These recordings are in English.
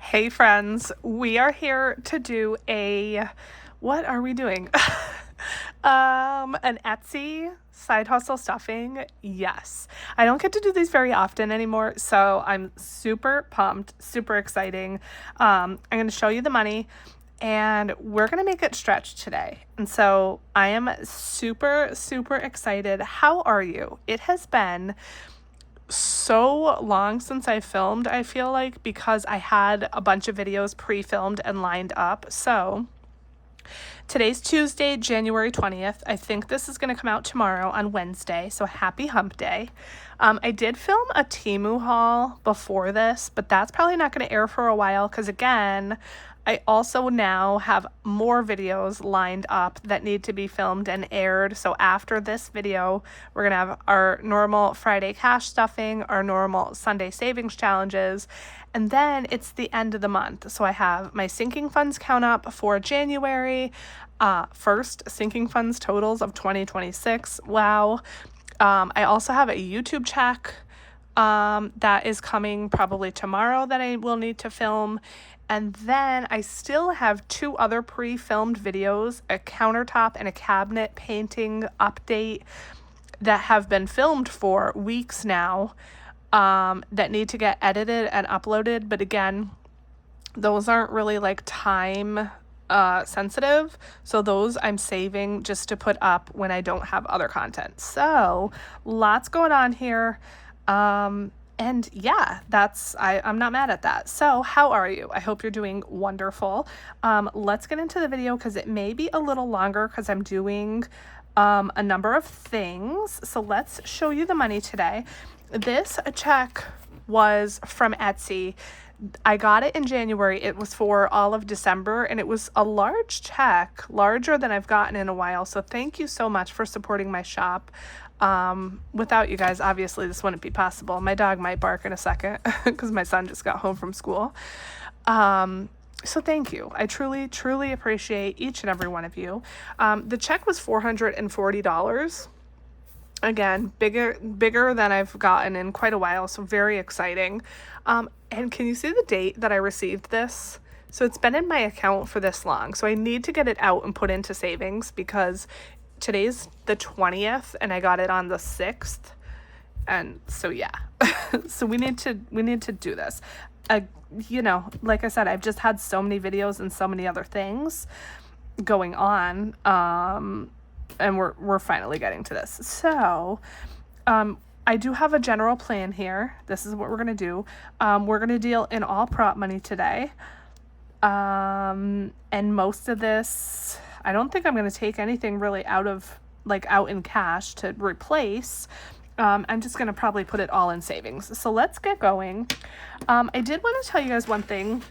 Hey friends, we are here to do what are we doing? An Etsy side hustle stuffing. Yes. I don't get to do these very often anymore, so I'm super pumped, super exciting. I'm going to show you the money and we're going to make it stretch today. And so I am super, super excited. How are you? It has been so long since I filmed, I feel like, because I had a bunch of videos pre-filmed and lined up. So today's Tuesday, January 20th. I think this is going to come out tomorrow on Wednesday, so happy hump day. I did film a Temu haul before this, but that's probably not going to air for a while because, again, I also now have more videos lined up that need to be filmed and aired. So after this video, we're going to have our normal Friday cash stuffing, our normal Sunday savings challenges, and then it's the end of the month. So I have my sinking funds count up for January, first sinking funds totals of 2026. Wow. I also have a YouTube check that is coming probably tomorrow that I will need to film. And then I still have two other pre-filmed videos, a countertop and a cabinet painting update that have been filmed for weeks now, that need to get edited and uploaded. But again, those aren't really like time sensitive. So those I'm saving just to put up when I don't have other content. So lots going on here. And yeah, I'm not mad at that. So how are you? I hope you're doing wonderful. Let's get into the video because it may be a little longer because I'm doing a number of things. So let's show you the money today. This check was from Etsy. I got it in January. It was for all of December, and it was a large check, larger than I've gotten in a while. So thank you so much for supporting my shop. Without you guys, obviously this wouldn't be possible. My dog might bark in a second because my son just got home from school. So thank you. I truly, truly appreciate each and every one of you. The check was $440. Again, bigger than I've gotten in quite a while. So very exciting. And can you see the date that I received this? So it's been in my account for this long. So I need to get it out and put into savings because today's the 20th and I got it on the 6th. And so yeah. So we need to do this. You know, like I said, I've just had so many videos and so many other things going on. And we're finally getting to this. So, I do have a general plan here. This is what we're going to do. We're going to deal in all prop money today. And most of this, I don't think I'm going to take anything really out in cash to replace. I'm just going to probably put it all in savings. So let's get going. I did want to tell you guys one thing.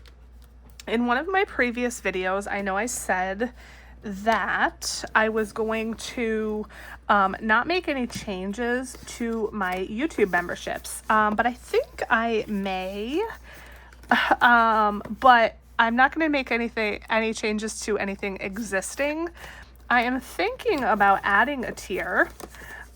In one of my previous videos, I know I said that I was going to not make any changes to my YouTube memberships, but I think I may, but I'm not going to make any changes to anything existing. I am thinking about adding a tier,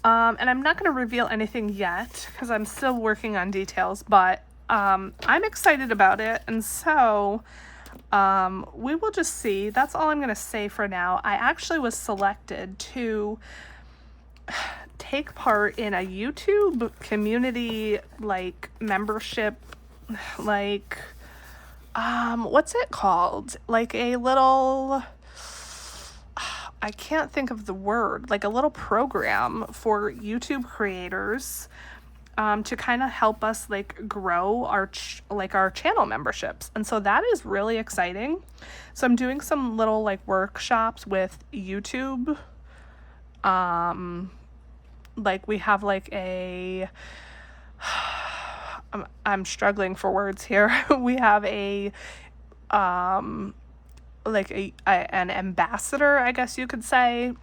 and I'm not going to reveal anything yet because I'm still working on details, but I'm excited about it, and so we will just see. That's all I'm going to say for now. I actually was selected to take part in a YouTube community, membership, what's it called? Like a little, I can't think of the word, like a little program for YouTube creators, to kind of help us grow our channel memberships. And so that is really exciting. So I'm doing some little workshops with YouTube. We have I'm struggling for words here. We have an ambassador, I guess you could say,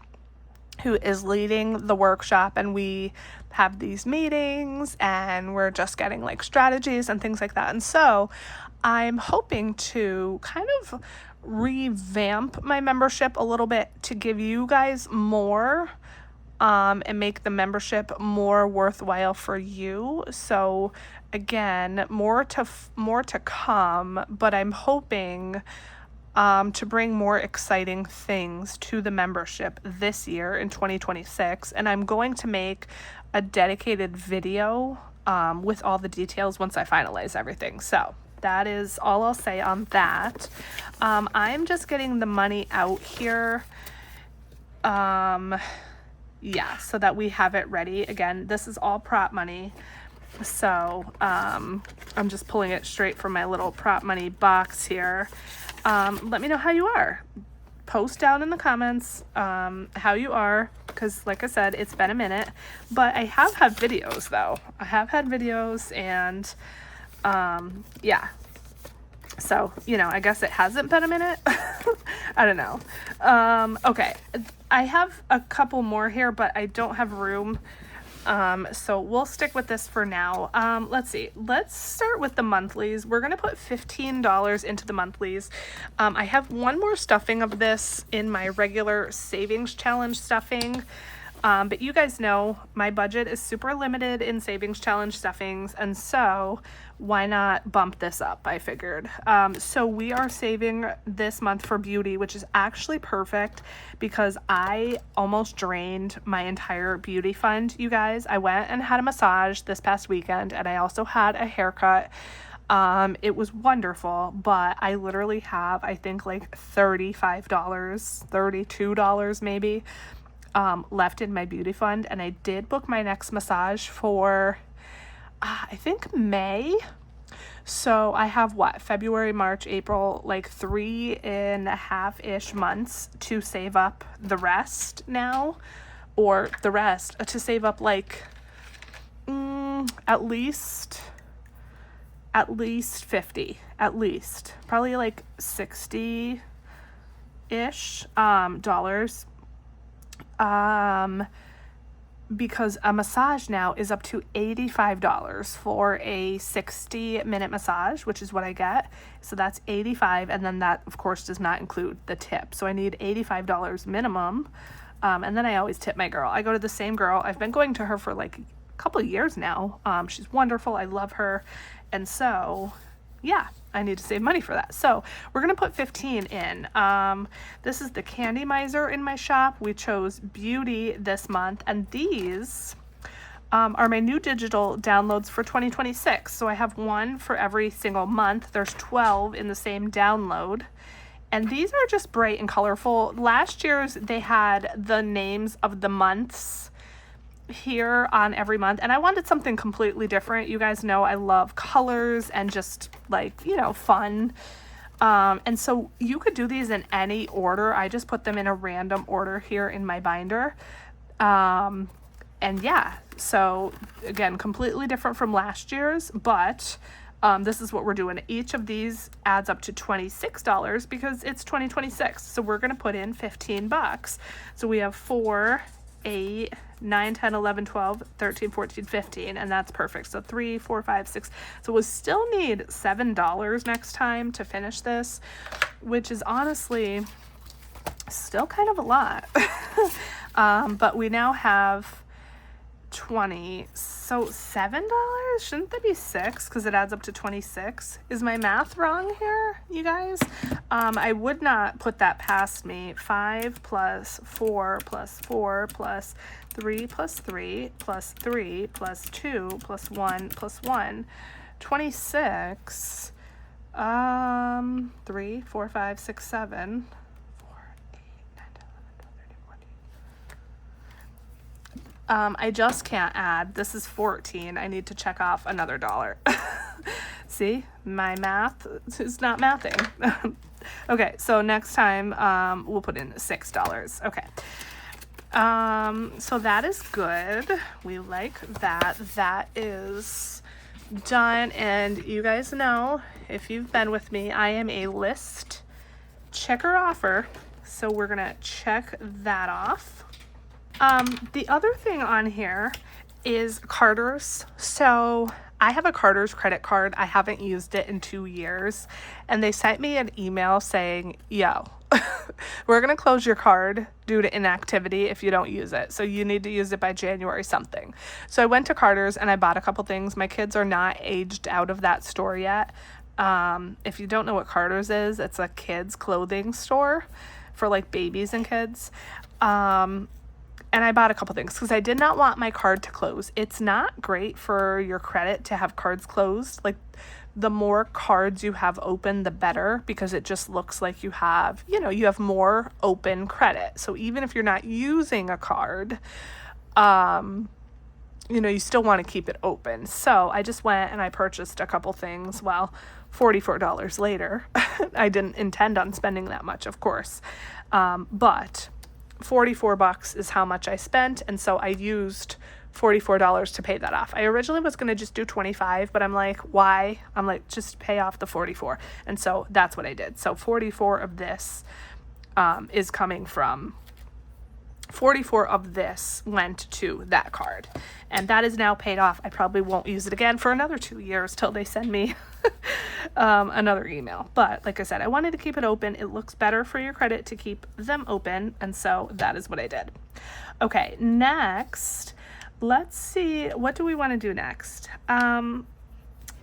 who is leading the workshop, and we have these meetings and we're just getting strategies and things like that. And so I'm hoping to kind of revamp my membership a little bit to give you guys more and make the membership more worthwhile for you. So again, more to come, but I'm hoping to bring more exciting things to the membership this year in 2026. And I'm going to make a dedicated video with all the details once I finalize everything. So that is all I'll say on that. I'm just getting the money out here. Yeah, so that we have it ready. Again, this is all prop money. So I'm just pulling it straight from my little prop money box here. Let me know how you are. Post down in the comments how you are, because like I said, it's been a minute, but I have had videos though. I have had videos, and yeah, so you know, I guess it hasn't been a minute. I don't know. Okay, I have a couple more here, but I don't have room. So we'll stick with this for now. Let's see. Let's start with the monthlies. We're going to put $15 into the monthlies. I have one more stuffing of this in my regular savings challenge stuffing. But you guys know my budget is super limited in savings challenge stuffings, and so why not bump this up, I figured. So we are saving this month for beauty, which is actually perfect because I almost drained my entire beauty fund, you guys. I went and had a massage this past weekend, and I also had a haircut. It was wonderful, but I literally have, I think, like $35, $32 maybe left in my beauty fund, and I did book my next massage for I think May. So I have what, February, March, April, like 3.5-ish months to save up the rest now, or the rest to save up like at least 50, at least probably like 60-ish dollars. Because a massage now is up to $85 for a 60-minute massage, which is what I get. So that's $85, and then that of course does not include the tip. So I need $85 minimum. And then I always tip my girl. I go to the same girl. I've been going to her for like a couple of years now. She's wonderful. I love her. And so yeah, I need to save money for that. So we're going to put 15 in. This is the Candy Miser in my shop. We chose beauty this month, and these are my new digital downloads for 2026. So I have one for every single month. There's 12 in the same download. And these are just bright and colorful. Last year's, they had the names of the months here on every month, and I wanted something completely different. You guys know I love colors and just like, you know, fun. And so you could do these in any order. I just put them in a random order here in my binder. And yeah, so again, completely different from last year's, but this is what we're doing. Each of these adds up to $26 because it's 2026. So we're going to put in $15. So we have 4, 8, 9, 10, 11, 12, 13, 14, 15, and that's perfect. So 3, 4, 5, 6. So we'll still need $7 next time to finish this, which is honestly still kind of a lot. But we now have 20. So $7? Shouldn't that be 6? Because it adds up to 26. Is my math wrong here, you guys? I would not put that past me. 5 plus 4 plus 4 plus 3 plus 3 plus 3 plus 2 plus 1 plus 1. 26. 3, 4, 5, 6, 7. 4, 8, 9, 10, 11, 12, 13, 14. I just can't add. This is 14. I need to check off another dollar. See, my math is not mathing. Okay, so next time we'll put in $6. Okay. So that is good. We like that. That is done. And you guys know, if you've been with me, I am a list checker offer. So we're gonna check that off. The other thing on here is Carter's. So I have a Carter's credit card. I haven't used it in 2 years, and they sent me an email saying, yo, we're going to close your card due to inactivity if you don't use it. So you need to use it by January something. So I went to Carter's and I bought a couple things. My kids are not aged out of that store yet. If you don't know what Carter's is, it's a kids clothing store for like babies and kids. And I bought a couple things because I did not want my card to close. It's not great for your credit to have cards closed. Like, the more cards you have open, the better, because it just looks like you have, you have more open credit. So even if you're not using a card, you still want to keep it open. So I just went and I purchased a couple things. Well, $44 later. I didn't intend on spending that much, of course. But $44 is how much I spent. And so I used $44 to pay that off. I originally was going to just do $25, but I'm like, why? I'm like, just pay off the $44. And so that's what I did. So 44 of this is coming from, 44 of this went to that card. And that is now paid off. I probably won't use it again for another 2 years till they send me another email. But like I said, I wanted to keep it open. It looks better for your credit to keep them open. And so that is what I did. Okay, next, let's see. What do we want to do next?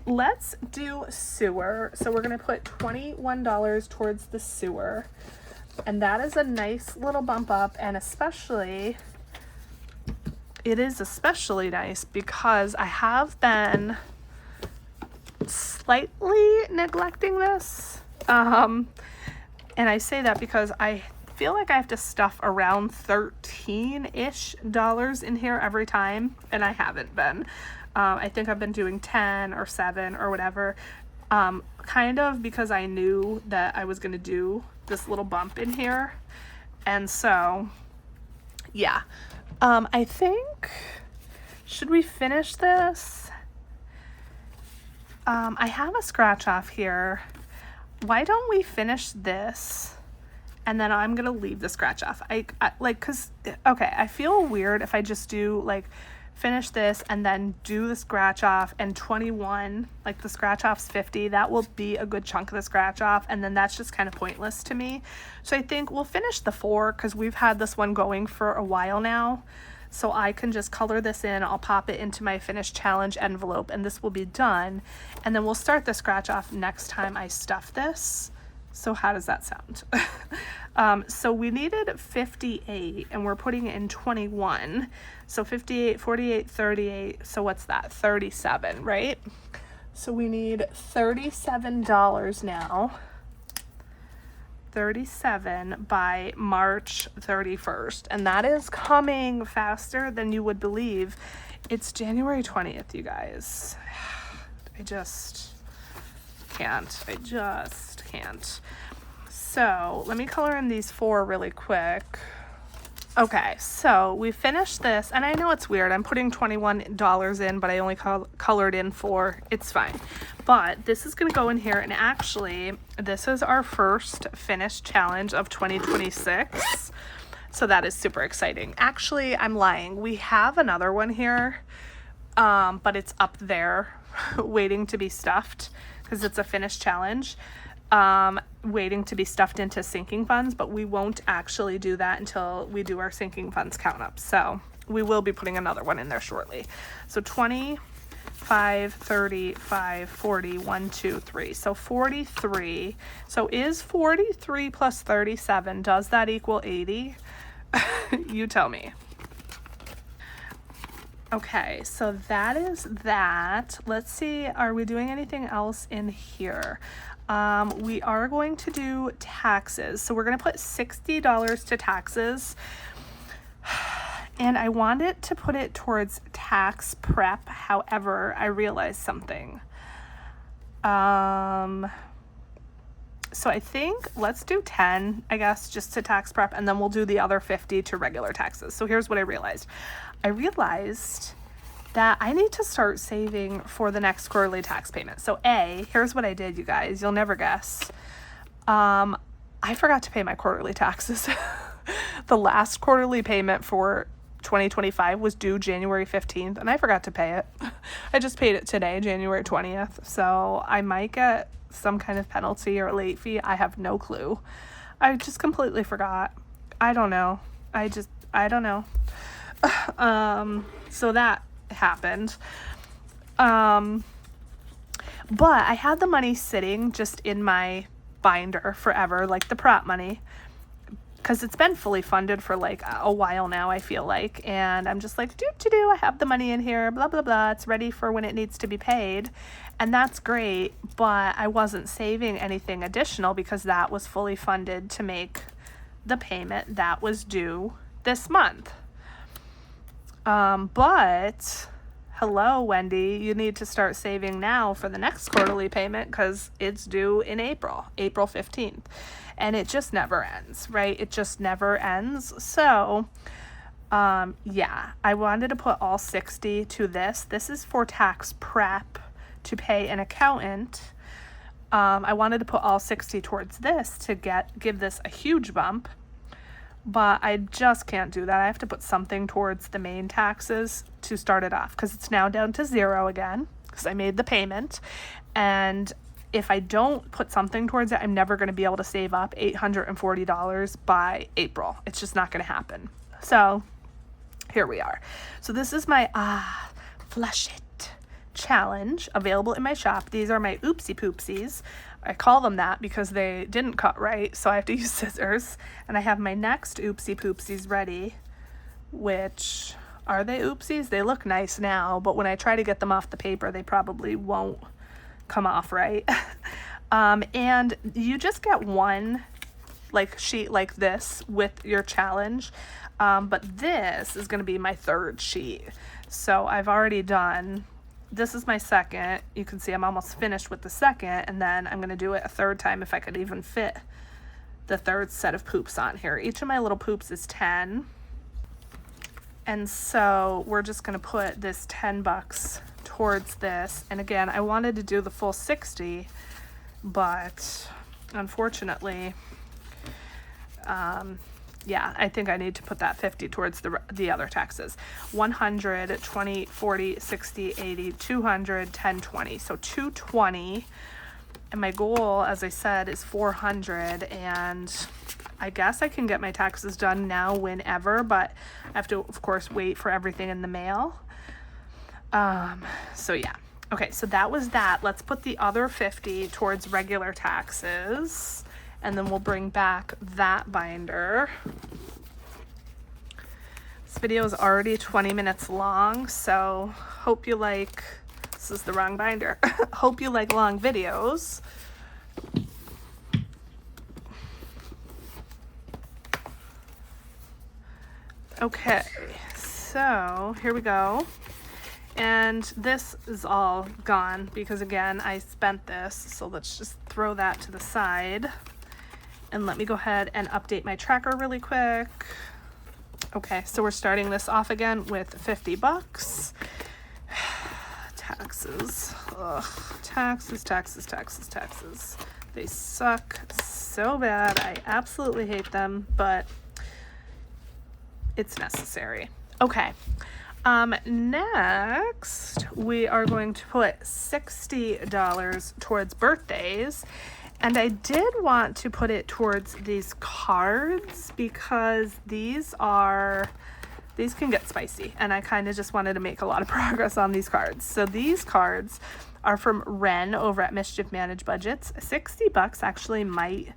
Let's do sewer. So we're going to put $21 towards the sewer. And that is a nice little bump up. And it is especially nice because I have been slightly neglecting this. And I say that because I feel like I have to stuff around $13-ish in here every time, and I haven't been. I think I've been doing 10 or 7 or whatever, kind of because I knew that I was going to do this little bump in here. And so, yeah. I think, should we finish this? I have a scratch off here. Why don't we finish this? And then I'm going to leave the scratch off. I feel weird if I just do like finish this and then do the scratch off, and 21, like the scratch off's 50. That will be a good chunk of the scratch off. And then that's just kind of pointless to me. So I think we'll finish the 4 because we've had this one going for a while now. So I can just color this in. I'll pop it into my finished challenge envelope and this will be done. And then we'll start the scratch off next time I stuff this. So how does that sound? So we needed 58 and we're putting in 21. So 58, 48, 38. So what's that? 37, right? So we need $37 now. 37 by March 31st. And that is coming faster than you would believe. It's January 20th, you guys. I just can't. So let me color in these 4 really quick. Okay, so we finished this, and I know it's weird. I'm putting $21 in, but I only colored in 4. It's fine. But this is going to go in here, and actually, this is our first finished challenge of 2026. So that is super exciting. Actually, I'm lying. We have another one here, but it's up there waiting to be stuffed because it's a finished challenge. Waiting to be stuffed into sinking funds, but we won't actually do that until we do our sinking funds count up. So we will be putting another one in there shortly. So 25, 35, 40, 1, 2, 3. So 43. So is 43 plus 37, does that equal 80? You tell me. Okay, so that is that. Let's see, are we doing anything else in here? We are going to do taxes. So we're going to put $60 to taxes. And I wanted to put it towards tax prep. However, I realized something. So I think let's do 10, I guess, just to tax prep, and then we'll do the other 50 to regular taxes. So here's what I realized. I realized that I need to start saving for the next quarterly tax payment. So here's what I did, you guys. You'll never guess. I forgot to pay my quarterly taxes. The last quarterly payment for 2025 was due January 15th, and I forgot to pay it. I just paid it today, January 20th. So I might get some kind of penalty or late fee. I have no clue. I just completely forgot. I don't know. I don't know. So that happened. But I had the money sitting just in my binder forever, like the prop money, because it's been fully funded for like a while now, I feel like. And I'm just like, I have the money in here, blah, blah, blah. It's ready for when it needs to be paid. And that's great, but I wasn't saving anything additional because that was fully funded to make the payment that was due this month. But hello, Wendy, you need to start saving now for the next quarterly payment because it's due in April 15th. And it just never ends, right? It just never ends. So, yeah, I wanted to put all 60 to this. This is for tax prep to pay an accountant. I wanted to put all 60 towards this to give this a huge bump. But I just can't do that. I have to put something towards the main taxes to start it off because it's now down to 0 again because I made the payment. And if I don't put something towards it, I'm never going to be able to save up $840 by April. It's just not going to happen. So here we are. So this is my Flush It challenge available in my shop. These are my oopsie poopsies. I call them that because they didn't cut right, so I have to use scissors. And I have my next oopsie poopsies ready, which, are they oopsies? They look nice now, but when I try to get them off the paper, they probably won't come off right. And you just get one like sheet like this with your challenge. But this is going to be my third sheet. So I've already done, this is my second. You can see I'm almost finished with the second, and then I'm going to do it a third time if I could even fit the third set of poops on here. Each of my little poops is 10. And so we're just going to put this $10 towards this. And again, I wanted to do the full 60, but unfortunately, yeah, I think I need to put that 50 towards the other taxes. 100, 20, 40, 60, 80, 200, 10, 20. So 220. And my goal, as I said, is 400. And I guess I can get my taxes done now whenever, but I have to, of course, wait for everything in the mail. So yeah. Okay, so that was that. Let's put the other 50 towards regular taxes. And then we'll bring back that binder. This video is already 20 minutes long, so hope you like, this is the wrong binder. Hope you like long videos. Okay, so here we go. And this is all gone because again, I spent this, so let's just throw that to the side. And let me go ahead and update my tracker really quick. Okay, so we're starting this off again with $50. Taxes. Ugh. Taxes. They suck so bad. I absolutely hate them, but it's necessary. Okay. Next, we are going to put $60 towards birthdays. And I did want to put it towards these cards because these can get spicy. And I kind of just wanted to make a lot of progress on these cards. So these cards are from Ren over at Mischief Managed Budgets. $60 actually might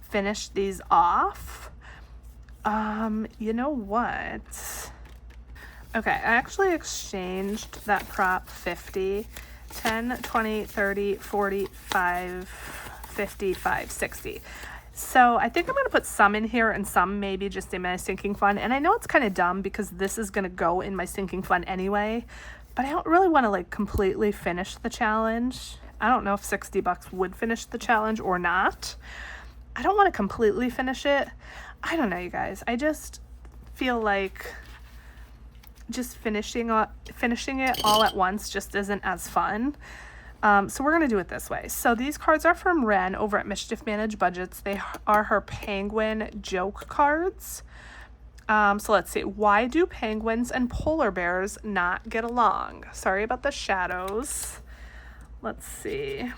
finish these off. You know what? Okay, I actually exchanged that prop 50, 10, 20, 30, 45, 55, 60. So I think I'm going to put some in here and some maybe just in my sinking fund. And I know it's kind of dumb because this is going to go in my sinking fund anyway, but I don't really want to like completely finish the challenge. I don't know if $60 would finish the challenge or not. I don't want to completely finish it. I don't know, you guys. I just feel like just finishing it all at once just isn't as fun. So we're going to do it this way. So these cards are from Ren over at Mischief Managed Budgets. They are her penguin joke cards. So let's see. Why do penguins and polar bears not get along? Sorry about the shadows. Let's see.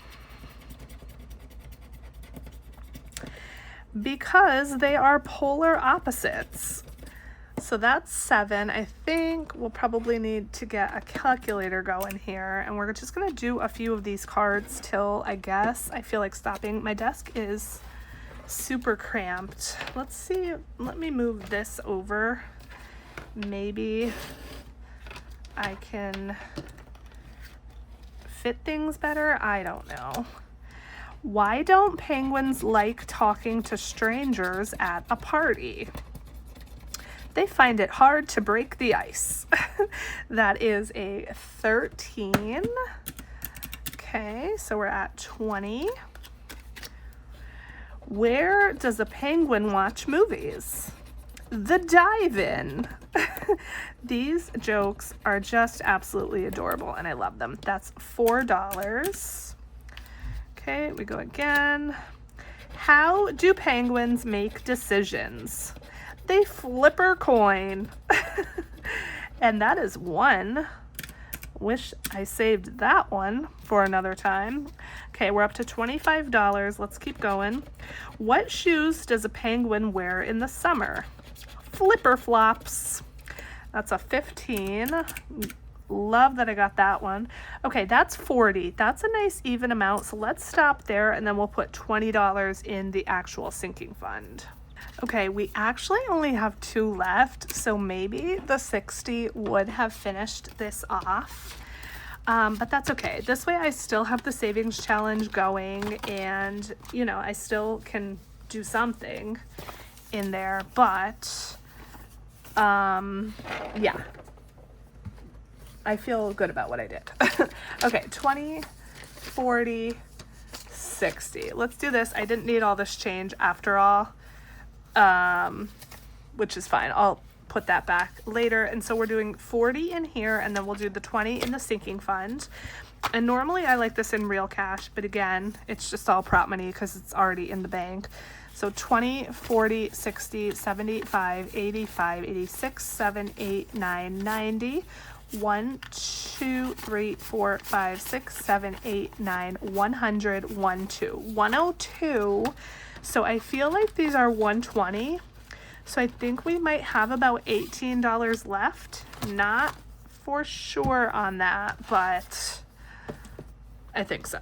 because they are polar opposites. So that's 7. I think we'll probably need to get a calculator going here, and we're just gonna do a few of these cards till I guess I feel like stopping. My desk is super cramped. Let's see, let me move this over. Maybe I can fit things better. I don't know. Why don't penguins like talking to strangers at a party? They find it hard to break the ice. That is a 13. Okay, so we're at 20. Where does a penguin watch movies? The dive-in. These jokes are just absolutely adorable, and I love them. That's $4. Okay, we go again. How do penguins make decisions? They flip a coin. And that is 1. Wish I saved that one for another time. Okay, we're up to $25. Let's keep going. What shoes does a penguin wear in the summer? Flipper flops. That's a 15. Love that I got that one. Okay, that's 40. That's a nice even amount. So let's stop there, and then we'll put $20 in the actual sinking fund. Okay, we actually only have 2 left, so maybe the 60 would have finished this off. But that's okay. This way I still have the savings challenge going, and you know, I still can do something in there, but yeah, I feel good about what I did. Okay, 20, 40, 60. Let's do this. I didn't need all this change after all, which is fine. I'll put that back later. And so we're doing 40 in here, and then we'll do the 20 in the sinking fund. And normally I like this in real cash, but again, it's just all prop money because it's already in the bank. So 20, 40, 60, 75, 85, 86, 7, 8, 9, 90. 1, 2, 3, 4, 5, 6, 7, 8, 9, 100, 1, 2. 102. So I feel like these are 120. So I think we might have about $18 left. Not for sure on that, but I think so.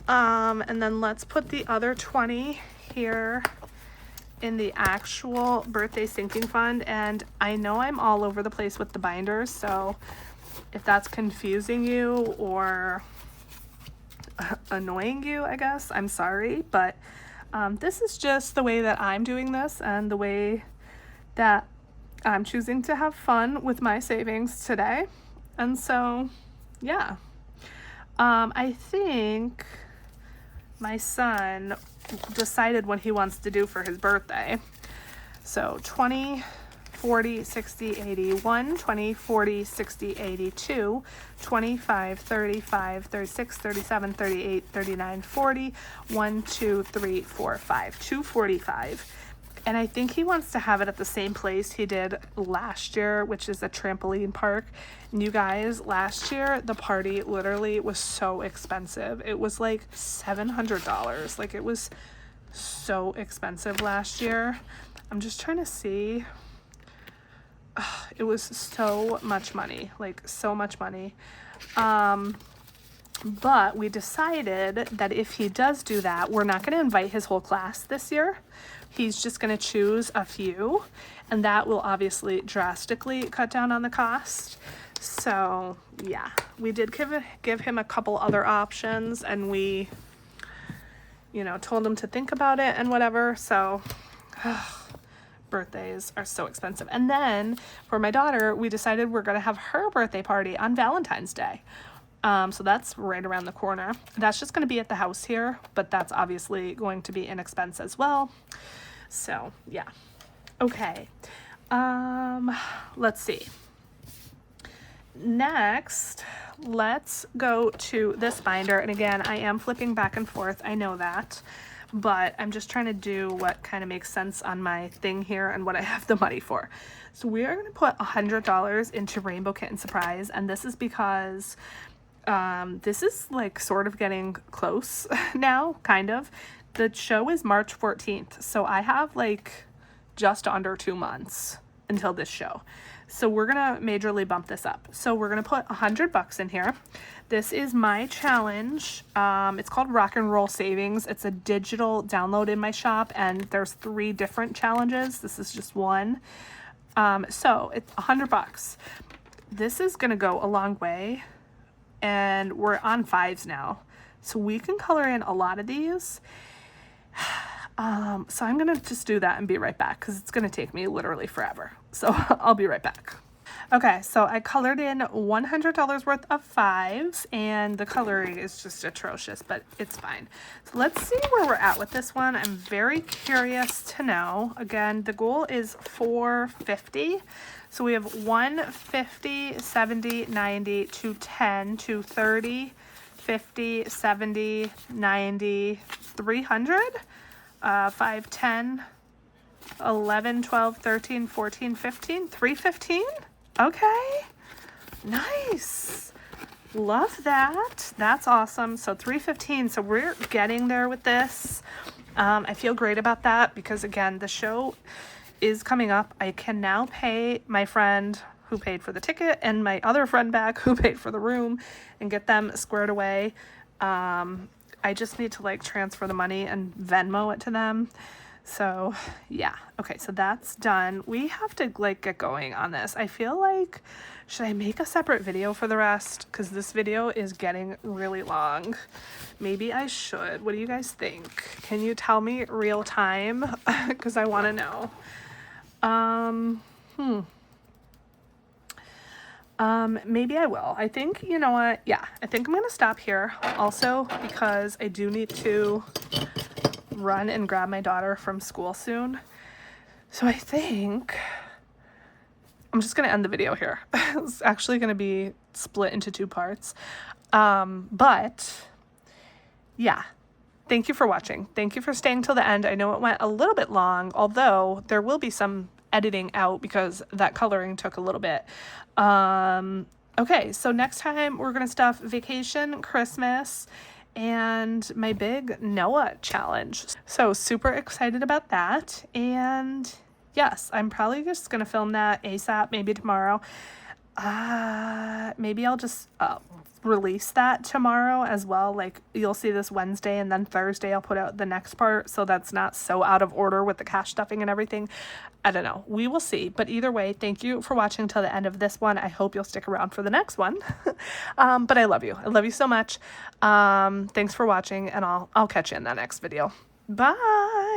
And then let's put the other 20 here in the actual birthday sinking fund. And I know I'm all over the place with the binders, so if that's confusing you or annoying you, I guess, I'm sorry, but this is just the way that I'm doing this and the way that I'm choosing to have fun with my savings today. And so, yeah, I think my son decided what he wants to do for his birthday. So 20, 40, 60, 81, 20, 40, 60, 82, 25, 35, 36, 37, 38, 39, 40, 1, 2, 3, 4, 5, 245. And I think he wants to have it at the same place he did last year, which is a trampoline park. And you guys, last year, the party literally was so expensive. It was like $700. Like, it was so expensive last year. I'm just trying to see. It was so much money, like so much money. But we decided that if he does do that, we're not going to invite his whole class this year. He's just going to choose a few, and that will obviously drastically cut down on the cost. So yeah, we did give him a couple other options, and we, you know, told him to think about it and whatever. So birthdays are so expensive. And then for my daughter, we decided we're going to have her birthday party on Valentine's Day. So that's right around the corner. That's just going to be at the house here, but that's obviously going to be an expense as well. So yeah. Okay. Let's see. Next, let's go to this binder. And again, I am flipping back and forth. I know that, but I'm just trying to do what kind of makes sense on my thing here and what I have the money for. So we are going to put $100 into Rainbow Kitten Surprise. And this is because this is like sort of getting close now, kind of. The show is March 14th, so I have like just under 2 months until this show. So we're gonna majorly bump this up. So we're gonna put $100 in here. This is my challenge. It's called Rock and Roll Savings. It's a digital download in my shop, and there's 3 different challenges. This is just one. So it's $100. This is gonna go a long way, and we're on 5s now. So we can color in a lot of these. So I'm gonna just do that and be right back because it's gonna take me literally forever. So I'll be right back. Okay, so I colored in $100 worth of 5s, and the coloring is just atrocious, but it's fine. So let's see where we're at with this one. I'm very curious to know. Again, the goal is 450. So we have 150, 70, 90, 210, 230, 50, 70, 90, 300. 5, 10, 11, 12, 13, 14, 15, 315. Okay, nice. Love that. That's awesome. So 315. So we're getting there with this. I feel great about that because, again, the show is coming up. I can now pay my friend who paid for the ticket and my other friend back who paid for the room and get them squared away. I just need to like transfer the money and Venmo it to them. So yeah. Okay, so that's done. We have to like get going on this. I feel like, should I make a separate video for the rest? Because this video is getting really long. Maybe I should. What do you guys think? Can you tell me real time? Because I want to know. Maybe I will. I think, you know what? Yeah, I think I'm going to stop here also because I do need to run and grab my daughter from school soon. So I think I'm just going to end the video here. It's actually going to be split into 2 parts. But yeah, thank you for watching. Thank you for staying till the end. I know it went a little bit long, although there will be some editing out because that coloring took a little bit. Okay, so next time we're gonna stuff vacation, Christmas, and my big Noah challenge. So super excited about that. And yes, I'm probably just gonna film that ASAP, maybe tomorrow. Maybe I'll just release that tomorrow as well. Like you'll see this Wednesday, and then Thursday I'll put out the next part, so that's not so out of order with the cash stuffing and everything. I don't know, we will see. But either way, thank you for watching till the end of this one. I hope you'll stick around for the next one. But I love you so much. Thanks for watching, and I'll catch you in that next video. Bye.